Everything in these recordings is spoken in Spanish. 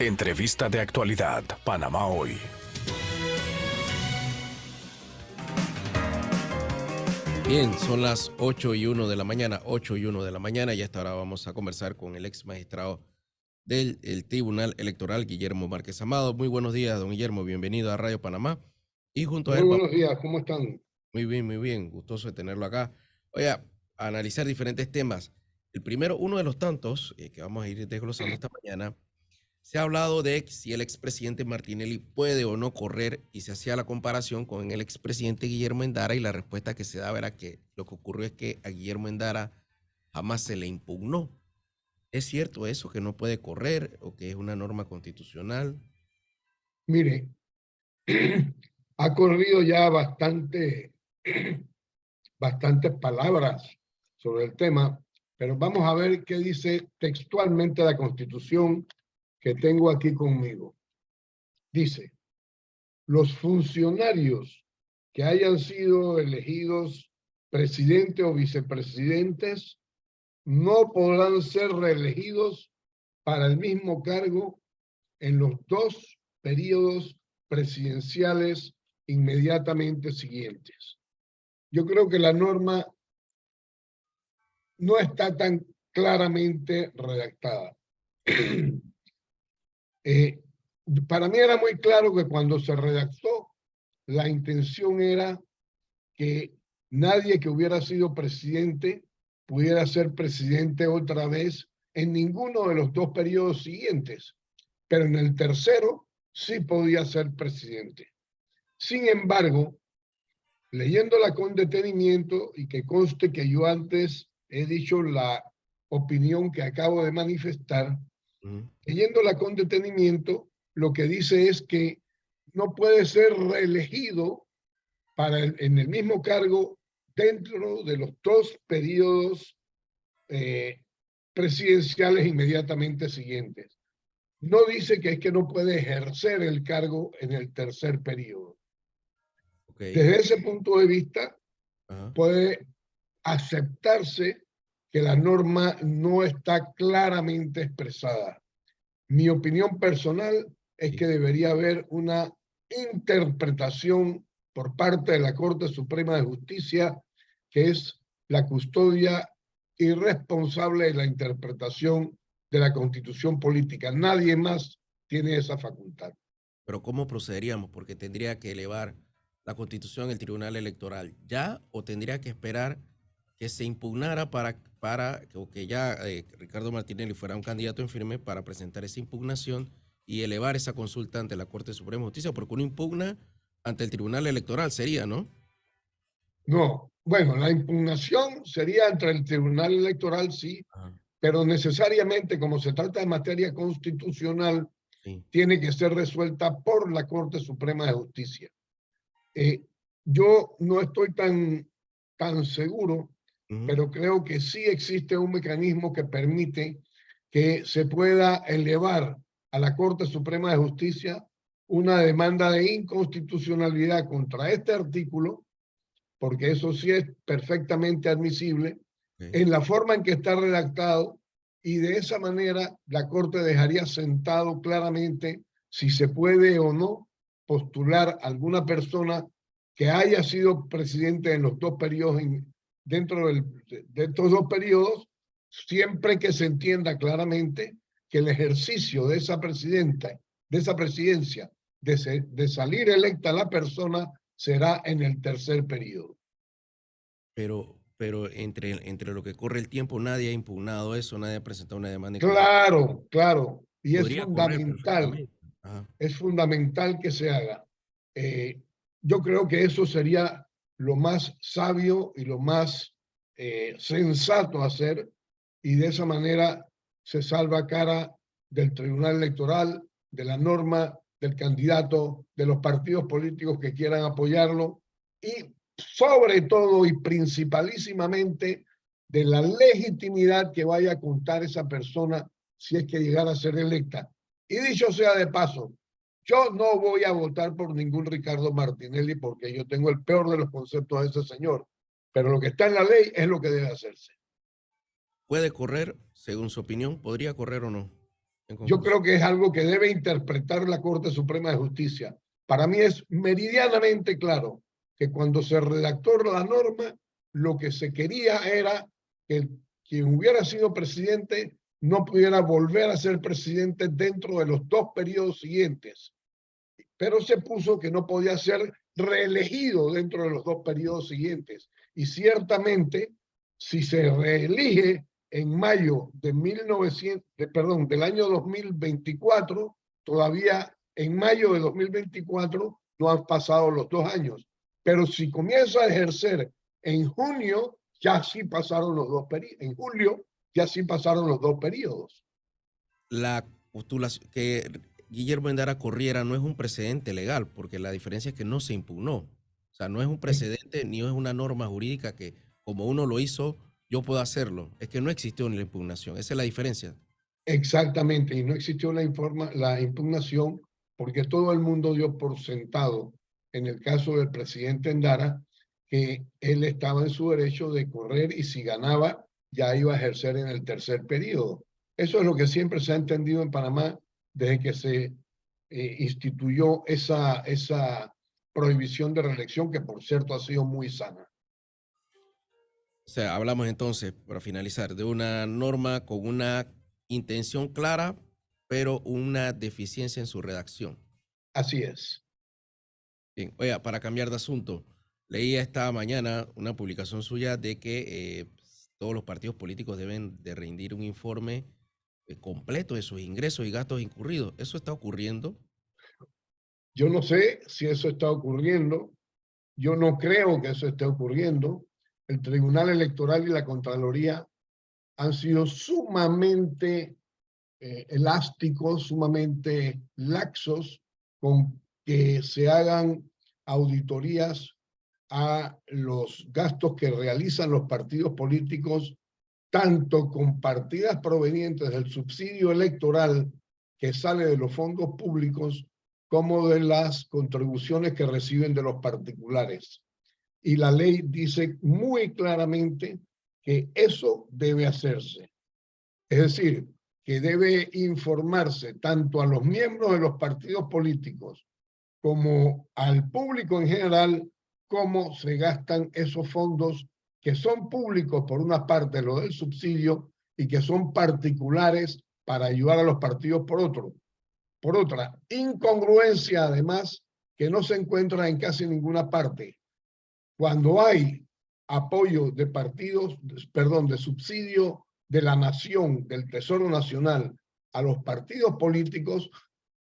Entrevista de actualidad, Panamá Hoy. Bien, son las 8:01 de la mañana, 8:01 de la mañana, y hasta ahora vamos a conversar con el ex magistrado del Tribunal Electoral, Guillermo Márquez Amado. Muy buenos días, don Guillermo, bienvenido a Radio Panamá. Y junto a Muy él buenos días, ¿cómo están? muy bien, gustoso de tenerlo acá. Voy a analizar diferentes temas. El primero, uno de los tantos que vamos a ir desglosando esta mañana. Se ha hablado de si el expresidente Martinelli puede o no correr, y se hacía la comparación con el expresidente Guillermo Endara, y la respuesta que se daba era que lo que ocurrió es que a Guillermo Endara jamás se le impugnó. ¿Es cierto eso, que no puede correr o que es una norma constitucional? Mire, ha corrido ya bastantes palabras sobre el tema, pero vamos a ver qué dice textualmente la Constitución que tengo aquí conmigo. Dice, los funcionarios que hayan sido elegidos presidente o vicepresidentes no podrán ser reelegidos para el mismo cargo en los dos periodos presidenciales inmediatamente siguientes. Yo creo que la norma no está tan claramente redactada. Para mí era muy claro que cuando se redactó, la intención era que nadie que hubiera sido presidente pudiera ser presidente otra vez en ninguno de los dos periodos siguientes, pero en el tercero sí podía ser presidente. Sin embargo, leyéndola con detenimiento, y que conste que yo antes he dicho la opinión que acabo de manifestar, leyéndola con detenimiento, lo que dice es que no puede ser reelegido en el mismo cargo dentro de los dos periodos presidenciales inmediatamente siguientes. No dice que es que no puede ejercer el cargo en el tercer periodo. Okay. Desde ese punto de vista, puede aceptarse que la norma no está claramente expresada. Mi opinión personal es que debería haber una interpretación por parte de la Corte Suprema de Justicia, que es la custodia irresponsable de la interpretación de la Constitución política. Nadie más tiene esa facultad. Pero ¿cómo procederíamos? Porque tendría que elevar la Constitución al Tribunal Electoral ya, o tendría que esperar que se impugnara para que ya Ricardo Martinelli fuera un candidato en firme para presentar esa impugnación y elevar esa consulta ante la Corte Suprema de Justicia, porque uno impugna ante el Tribunal Electoral sería, ¿no? No, bueno, la impugnación sería entre el Tribunal Electoral, sí, pero necesariamente, como se trata de materia constitucional, tiene que ser resuelta por la Corte Suprema de Justicia. Yo no estoy tan seguro, pero creo que sí existe un mecanismo que permite que se pueda elevar a la Corte Suprema de Justicia una demanda de inconstitucionalidad contra este artículo, porque eso sí es perfectamente admisible, en la forma en que está redactado, y de esa manera la Corte dejaría sentado claramente si se puede o no postular a alguna persona que haya sido presidente en los dos periodos, dentro de estos dos periodos, siempre que se entienda claramente que el ejercicio de esa presidencia, de salir electa la persona, será en el tercer periodo. Pero entre lo que corre el tiempo, nadie ha impugnado eso, nadie ha presentado una demanda. Claro, claro. Y Podría correr perfectamente. Es fundamental que se haga. Yo creo que eso sería lo más sabio y lo más sensato hacer, y de esa manera se salva cara del Tribunal Electoral, de la norma, del candidato, de los partidos políticos que quieran apoyarlo, y sobre todo y principalísimamente de la legitimidad que vaya a contar esa persona si es que llegara a ser electa. Y dicho sea de paso, yo no voy a votar por ningún Ricardo Martinelli, porque yo tengo el peor de los conceptos de ese señor, pero lo que está en la ley es lo que debe hacerse. ¿Puede correr, según su opinión? ¿Podría correr o no En Yo conclusión. creo que es algo que debe interpretar la Corte Suprema de Justicia. Para mí es meridianamente claro que cuando se redactó la norma, lo que se quería era que quien hubiera sido presidente no pudiera volver a ser presidente dentro de los 2 periodos siguientes, pero se puso que no podía ser reelegido dentro de los 2 periodos siguientes. Y ciertamente, si se reelige en mayo de 1900, perdón, del año 2024, todavía en mayo de 2024 no han pasado los 2 años. Pero si comienza a ejercer en junio, ya sí pasaron los 2 periodos. En julio, ya sí pasaron los 2 periodos. La postulación que Guillermo Endara corriera no es un precedente legal, porque la diferencia es que no se impugnó. O sea, no es un precedente ni es una norma jurídica que, como uno lo hizo, yo puedo hacerlo. Es que no existió ni la impugnación. Esa es la diferencia. Exactamente, y no existió la impugnación porque todo el mundo dio por sentado, en el caso del presidente Endara, que él estaba en su derecho de correr y si ganaba ya iba a ejercer en el tercer periodo. Eso es lo que siempre se ha entendido en Panamá desde que se instituyó esa prohibición de reelección, que por cierto ha sido muy sana. O sea, hablamos entonces, para finalizar, de una norma con una intención clara, pero una deficiencia en su redacción. Así es. Bien, oiga, para cambiar de asunto, leía esta mañana una publicación suya de que todos los partidos políticos deben de rendir un informe completo de sus ingresos y gastos incurridos. ¿Eso está ocurriendo? Yo no sé si eso está ocurriendo. Yo no creo que eso esté ocurriendo. El Tribunal Electoral y la Contraloría han sido sumamente elásticos, sumamente laxos con que se hagan auditorías a los gastos que realizan los partidos políticos, tanto con partidas provenientes del subsidio electoral que sale de los fondos públicos, como de las contribuciones que reciben de los particulares. Y la ley dice muy claramente que eso debe hacerse. Es decir, que debe informarse tanto a los miembros de los partidos políticos como al público en general cómo se gastan esos fondos que son públicos por una parte, lo del subsidio, y que son particulares para ayudar a los partidos por otro. Por otra, incongruencia además que no se encuentra en casi ninguna parte. Cuando hay apoyo de partidos, perdón, de subsidio de la nación, del Tesoro Nacional, a los partidos políticos,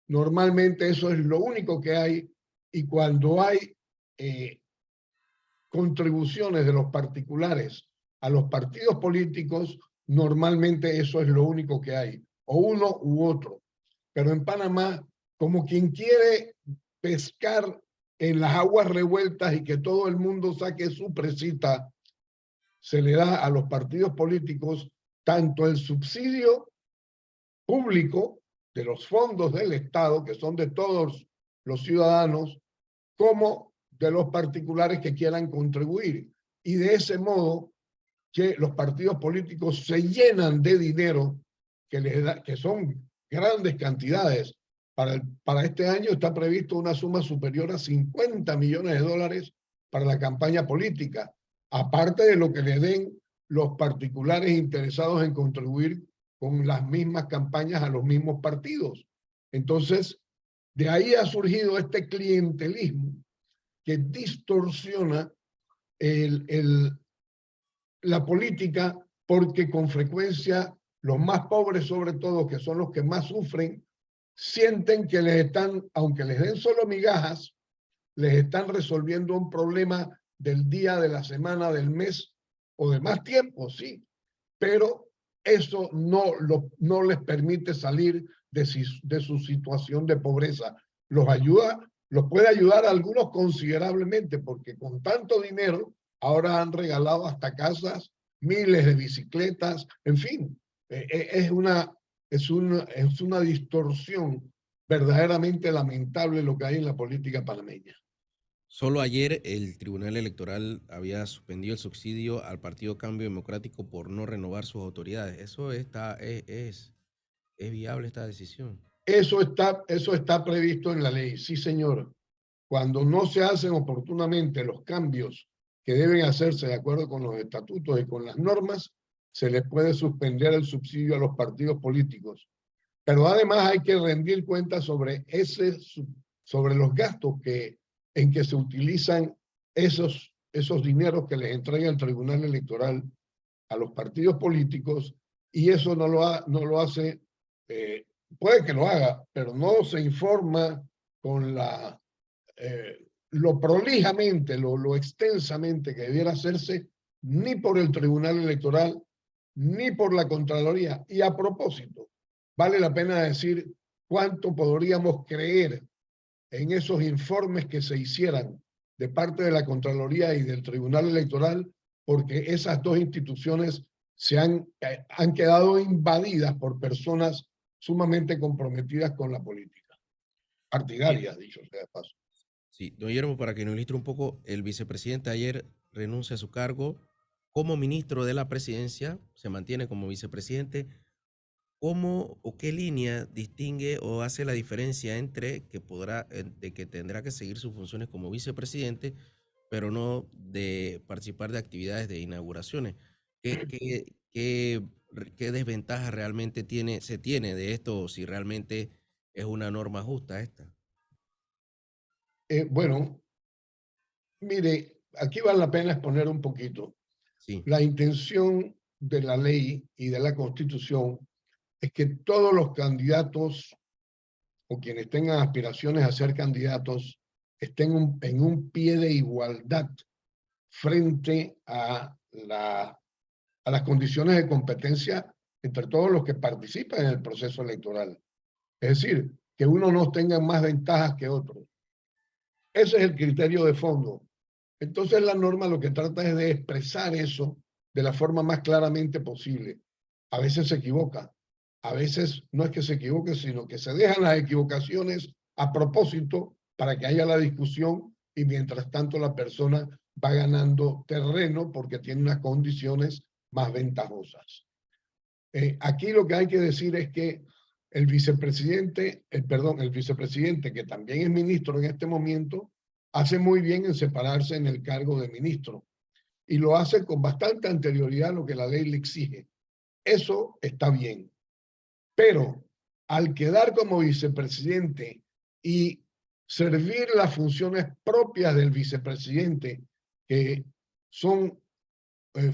normalmente eso es lo único que hay, y cuando hay contribuciones de los particulares a los partidos políticos, normalmente eso es lo único que hay, o uno u otro. Pero en Panamá, como quien quiere pescar en las aguas revueltas y que todo el mundo saque su presita, se le da a los partidos políticos tanto el subsidio público de los fondos del Estado, que son de todos los ciudadanos, como de los particulares que quieran contribuir. Y de ese modo que los partidos políticos se llenan de dinero que son grandes cantidades. Para este año está previsto una suma superior a 50 millones de dólares para la campaña política, aparte de lo que le den los particulares interesados en contribuir con las mismas campañas a los mismos partidos. Entonces, de ahí ha surgido este clientelismo que distorsiona la política, porque con frecuencia los más pobres, sobre todo, que son los que más sufren, sienten que les están, aunque les den solo migajas, les están resolviendo un problema del día, de la semana, del mes o de más tiempo, sí, pero eso no les permite salir de su situación de pobreza. Los puede ayudar a algunos considerablemente, porque con tanto dinero ahora han regalado hasta casas, miles de bicicletas, en fin, es una distorsión verdaderamente lamentable lo que hay en la política panameña. Solo ayer el Tribunal Electoral había suspendido el subsidio al Partido Cambio Democrático por no renovar sus autoridades. Eso es ¿Es viable esta decisión? Eso está previsto en la ley, sí, señor. Cuando no se hacen oportunamente los cambios que deben hacerse de acuerdo con los estatutos y con las normas, se les puede suspender el subsidio a los partidos políticos. Pero además hay que rendir cuentas sobre los gastos en que se utilizan esos dineros que les entrega el Tribunal Electoral a los partidos políticos, y eso no lo hace, puede que lo haga, pero no se informa con lo prolijamente, lo extensamente que debiera hacerse, ni por el Tribunal Electoral, ni por la Contraloría. Y a propósito, vale la pena decir cuánto podríamos creer en esos informes que se hicieran de parte de la Contraloría y del Tribunal Electoral, porque esas dos instituciones han quedado invadidas por personas sumamente comprometidas con la política, partidarias, dicho sea de paso. Sí, don Guillermo, para que nos ilustre un poco, el vicepresidente ayer renuncia a su cargo como ministro de la presidencia, se mantiene como vicepresidente. ¿Cómo o qué línea distingue o hace la diferencia entre de que tendrá que seguir sus funciones como vicepresidente, pero no de participar de actividades de inauguraciones? ¿Qué desventaja realmente se tiene de esto, o si realmente es una norma justa esta? Bueno, mire, aquí vale la pena exponer un poquito. Sí. La intención de la ley y de la Constitución es que todos los candidatos o quienes tengan aspiraciones a ser candidatos estén en un pie de igualdad frente a las condiciones de competencia entre todos los que participan en el proceso electoral. Es decir, que uno no tenga más ventajas que otro. Ese es el criterio de fondo. Entonces la norma lo que trata es de expresar eso de la forma más claramente posible. A veces se equivoca, a veces no es que se equivoque, sino que se dejan las equivocaciones a propósito para que haya la discusión, y mientras tanto la persona va ganando terreno porque tiene unas condiciones más ventajosas. Aquí lo que hay que decir es que el vicepresidente, que también es ministro en este momento, hace muy bien en separarse en el cargo de ministro, y lo hace con bastante anterioridad a lo que la ley le exige. Eso está bien. Pero al quedar como vicepresidente y servir las funciones propias del vicepresidente, que son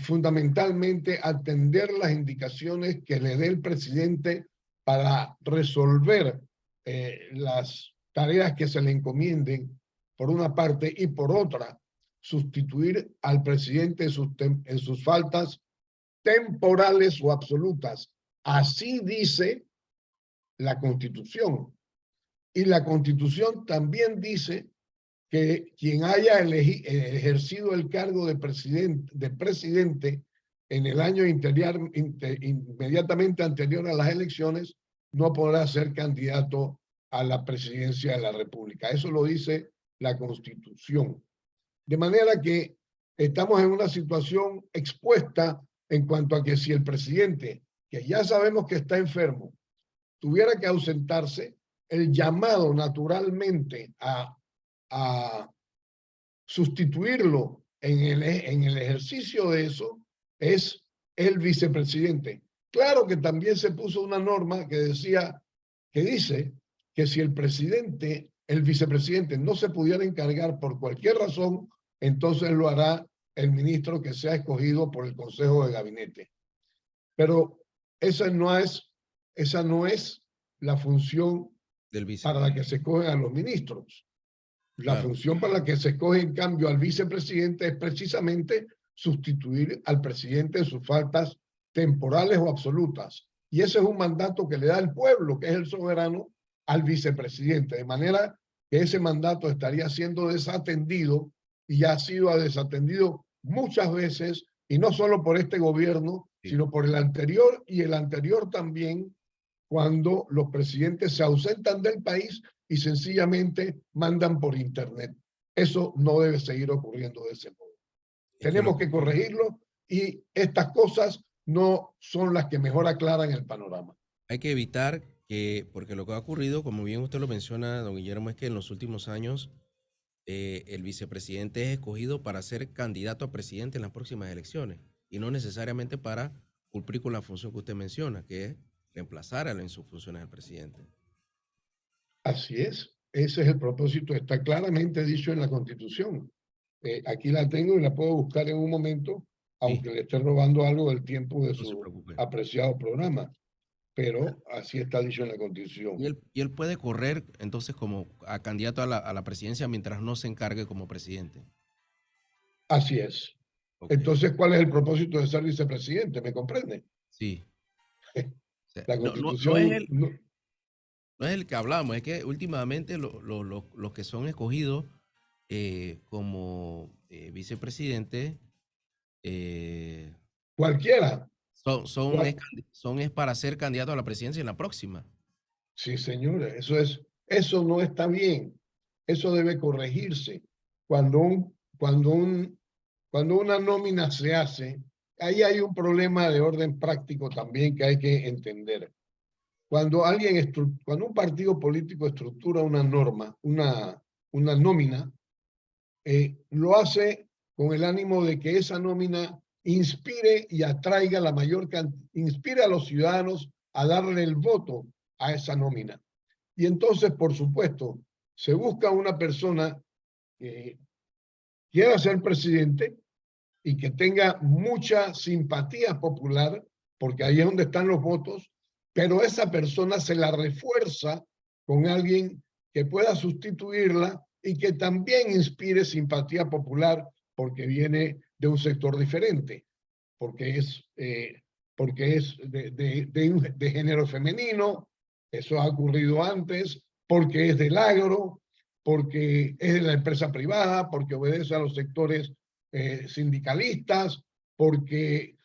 fundamentalmente atender las indicaciones que le dé el presidente para resolver las tareas que se le encomienden, por una parte, y por otra, sustituir al presidente en sus faltas temporales o absolutas. Así dice la Constitución. Y la Constitución también dice que quien haya ejercido el cargo de presidente en el año inmediatamente anterior a las elecciones no podrá ser candidato a la presidencia de la República. Eso lo dice la Constitución. De manera que estamos en una situación expuesta en cuanto a que si el presidente, que ya sabemos que está enfermo, tuviera que ausentarse, el llamado naturalmente a sustituirlo en el ejercicio de eso es el vicepresidente. Claro que también se puso una norma que dice que si el vicepresidente no se pudiera encargar por cualquier razón, entonces lo hará el ministro que sea escogido por el Consejo de Gabinete. Pero esa no es la función para la que se escogen a los ministros. La función para la que se escoge, en cambio, al vicepresidente es precisamente sustituir al presidente en sus faltas temporales o absolutas. Y ese es un mandato que le da el pueblo, que es el soberano, al vicepresidente. De manera que ese mandato estaría siendo desatendido, y ya ha sido desatendido muchas veces, y no solo por este gobierno, sino por el anterior y el anterior también, cuando los presidentes se ausentan del país y sencillamente mandan por internet. Eso no debe seguir ocurriendo de ese modo. Tenemos que corregirlo, y estas cosas no son las que mejor aclaran el panorama. Hay que evitar que, porque lo que ha ocurrido, como bien usted lo menciona, don Guillermo, es que en los últimos años el vicepresidente es escogido para ser candidato a presidente en las próximas elecciones y no necesariamente para cumplir con la función que usted menciona, que es reemplazar en sus funciones al presidente. Así es, ese es el propósito, está claramente dicho en la Constitución. Aquí la tengo y la puedo buscar en un momento, Sí, aunque le esté robando algo del tiempo de no se su preocupe. apreciado programa, pero así está dicho en la Constitución. Y él puede correr entonces como a candidato a la presidencia mientras no se encargue como presidente. Así es. Ok, Entonces, ¿cuál es el propósito de ser vicepresidente? ¿Me comprende? sí. O sea, La no es Constitución, el, no es el que hablamos, es que últimamente los que son escogidos como vicepresidente eh, cualquiera, son cual- son es para ser candidato a la presidencia en la próxima. sí, señores, eso no está bien. Eso debe corregirse. Cuando cuando una nómina se hace, ahí hay un problema de orden práctico también que hay que entender. Cuando un partido político estructura una norma, una nómina, lo hace con el ánimo de que esa nómina inspire y atraiga la mayor cantidad, inspire a los ciudadanos a darle el voto a esa nómina. Y entonces, por supuesto, se busca una persona que quiera ser presidente y que tenga mucha simpatía popular, porque ahí es donde están los votos, pero esa persona se la refuerza con alguien que pueda sustituirla y que también inspire simpatía popular porque viene de un sector diferente, porque es de género femenino, eso ha ocurrido antes, porque es del agro, porque es de la empresa privada, porque obedece a los sectores sindicalistas, porque,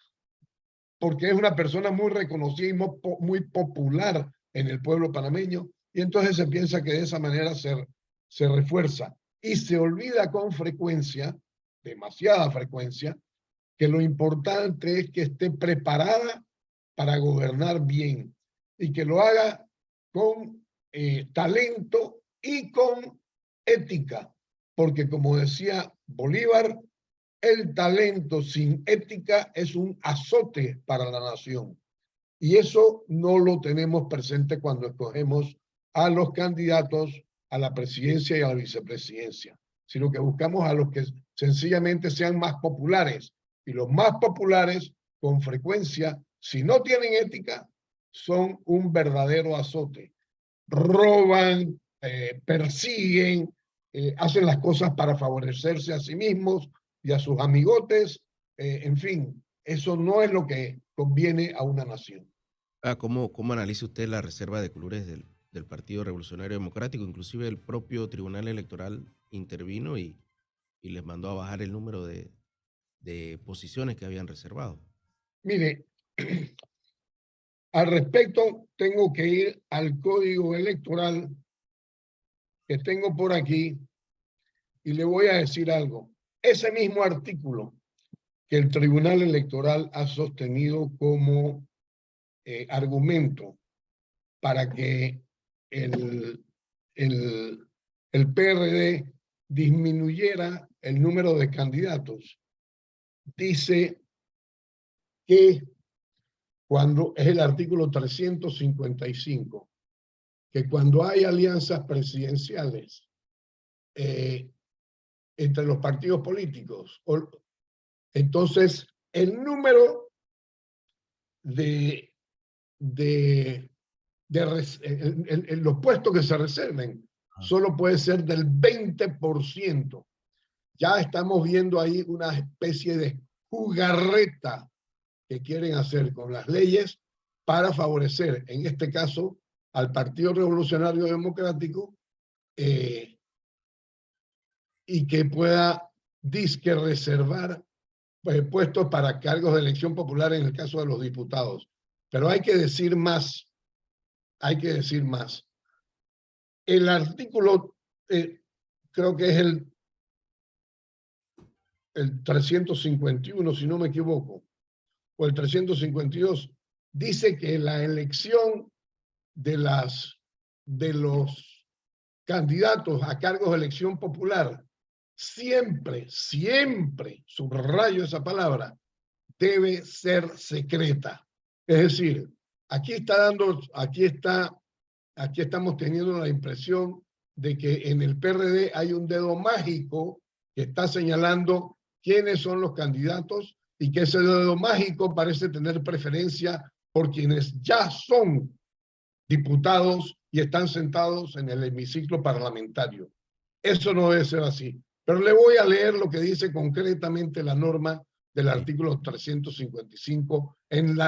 porque es una persona muy reconocida y muy popular en el pueblo panameño, y entonces se piensa que de esa manera se refuerza. Y se olvida con frecuencia, demasiada frecuencia, que lo importante es que esté preparada para gobernar bien y que lo haga con talento y con ética, porque como decía Bolívar, el talento sin ética es un azote para la nación. Y eso no lo tenemos presente cuando escogemos a los candidatos a la presidencia y a la vicepresidencia, sino que buscamos a los que sencillamente sean más populares. Y los más populares, con frecuencia, si no tienen ética, son un verdadero azote. Roban, persiguen, hacen las cosas para favorecerse a sí mismos y a sus amigotes. En fin, eso no es lo que conviene a una nación. ¿Cómo analiza usted la reserva de colores del Partido Revolucionario Democrático? Inclusive el propio Tribunal Electoral intervino y les mandó a bajar el número de posiciones que habían reservado. Mire, al respecto, tengo que ir al código electoral que tengo por aquí y le voy a decir algo. Ese mismo artículo que el Tribunal Electoral ha sostenido como argumento para que el, el, el PRD disminuyera el número de candidatos, dice que cuando es el artículo 355, que cuando hay alianzas presidenciales entre los partidos políticos, entonces el número de, de, los puestos que se reserven solo puede ser del 20%. Ya estamos viendo ahí una especie de jugarreta que quieren hacer con las leyes para favorecer, en este caso, al Partido Revolucionario Democrático y que pueda disque reservar puestos para cargos de elección popular en el caso de los diputados. Pero hay que decir más, hay que decir más. El artículo, creo que es el 351, si no me equivoco, o el 352, dice que la elección de los candidatos a cargos de elección popular siempre, subrayo esa palabra, debe ser secreta. Es decir, aquí estamos teniendo la impresión de que en el PRD hay un dedo mágico que está señalando quiénes son los candidatos y que ese dedo mágico parece tener preferencia por quienes ya son diputados y están sentados en el hemiciclo parlamentario. Eso no debe ser así. Pero le voy a leer lo que dice concretamente la norma del artículo 355 en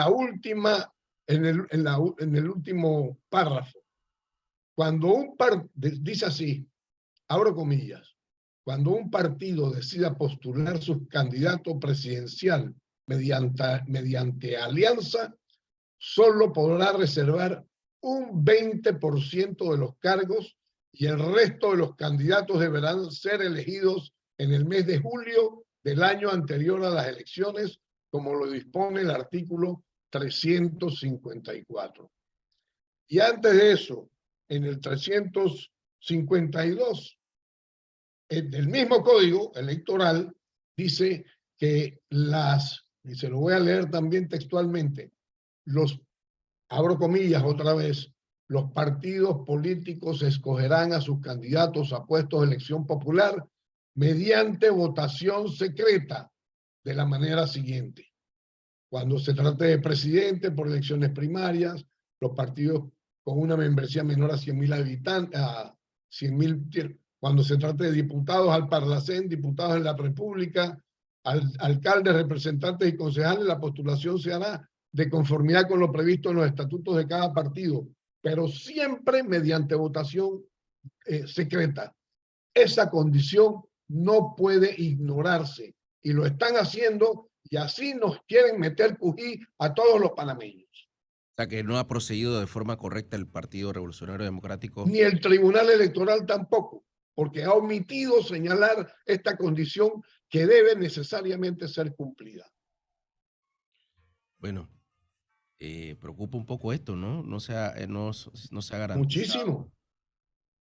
el último párrafo. Cuando dice así, abro comillas, cuando un partido decida postular su candidato presidencial mediante alianza, solo podrá reservar un 20% de los cargos y el resto de los candidatos deberán ser elegidos en el mes de julio del año anterior a las elecciones, como lo dispone el artículo 354. Y antes de eso, en el 352 del mismo código electoral, dice que y se lo voy a leer también textualmente, abro comillas otra vez, los partidos políticos escogerán a sus candidatos a puestos de elección popular mediante votación secreta de la manera siguiente. Cuando se trate de presidente por elecciones primarias, los partidos con una membresía menor a 100.000 habitantes, cuando se trate de diputados al Parlacén, diputados en la República, alcaldes, representantes y concejales, la postulación se hará de conformidad con lo previsto en los estatutos de cada partido, pero siempre mediante votación secreta. Esa condición no puede ignorarse y lo están haciendo y así nos quieren meter cují a todos los panameños. O sea, que no ha procedido de forma correcta el Partido Revolucionario Democrático. Ni el Tribunal Electoral tampoco, porque ha omitido señalar esta condición que debe necesariamente ser cumplida. Bueno, preocupa un poco esto, ¿no? No se ha garantizado. Muchísimo,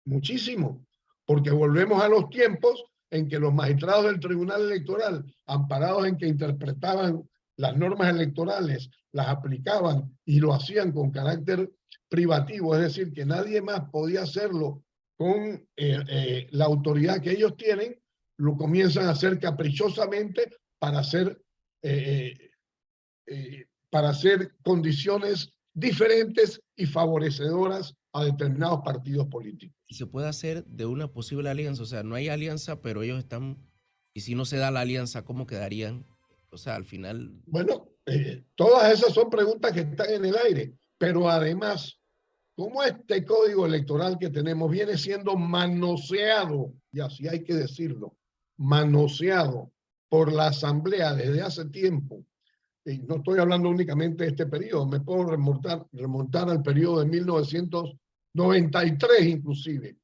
muchísimo, porque volvemos a los tiempos en que los magistrados del Tribunal Electoral, amparados en que interpretaban las normas electorales, las aplicaban y lo hacían con carácter privativo, es decir, que nadie más podía hacerlo con la autoridad que ellos tienen, lo comienzan a hacer caprichosamente para hacer condiciones diferentes y favorecedoras a determinados partidos políticos. Y se puede hacer de una posible alianza, o sea, no hay alianza, pero ellos están, y si no se da la alianza, ¿cómo quedarían? O sea, al final... Bueno, todas esas son preguntas que están en el aire, pero además, como este código electoral que tenemos viene siendo manoseado, y así hay que decirlo, manoseado por la Asamblea desde hace tiempo, y no estoy hablando únicamente de este periodo, me puedo remontar al periodo de 1993 inclusive,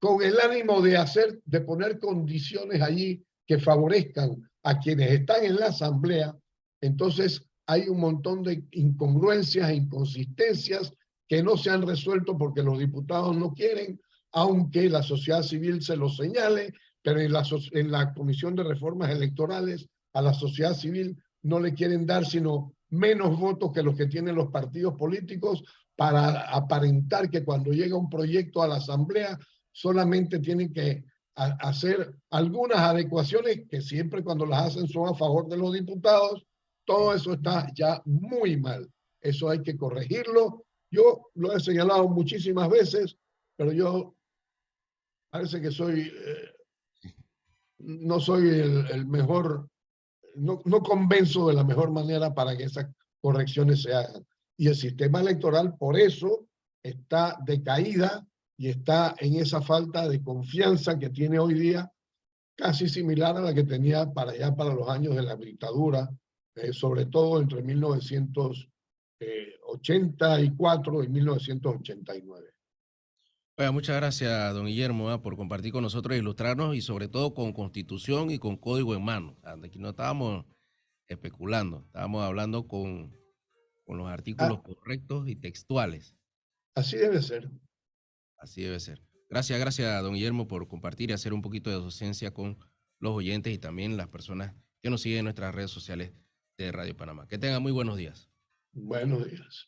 con el ánimo de poner condiciones allí que favorezcan a quienes están en la Asamblea. Entonces hay un montón de incongruencias e inconsistencias que no se han resuelto porque los diputados no quieren, aunque la sociedad civil se lo señale, pero en la Comisión de Reformas Electorales a la sociedad civil no le quieren dar sino menos votos que los que tienen los partidos políticos para aparentar que cuando llega un proyecto a la Asamblea solamente tienen que hacer algunas adecuaciones que siempre cuando las hacen son a favor de los diputados. Todo eso está ya muy mal. Eso hay que corregirlo. Yo lo he señalado muchísimas veces, pero yo parece que no soy el mejor, no convenzo de la mejor manera para que esas correcciones se hagan. Y el sistema electoral por eso está decaída y está en esa falta de confianza que tiene hoy día, casi similar a la que tenía para los años de la dictadura, sobre todo entre 1984 y 1989. Bueno, muchas gracias, don Guillermo, por compartir con nosotros, ilustrarnos y sobre todo con Constitución y con código en mano. Aquí no estábamos especulando, estábamos hablando con con los artículos correctos y textuales. Así debe ser. Así debe ser. Gracias, don Guillermo, por compartir y hacer un poquito de docencia con los oyentes y también las personas que nos siguen en nuestras redes sociales de Radio Panamá. Que tengan muy buenos días. Buenos días.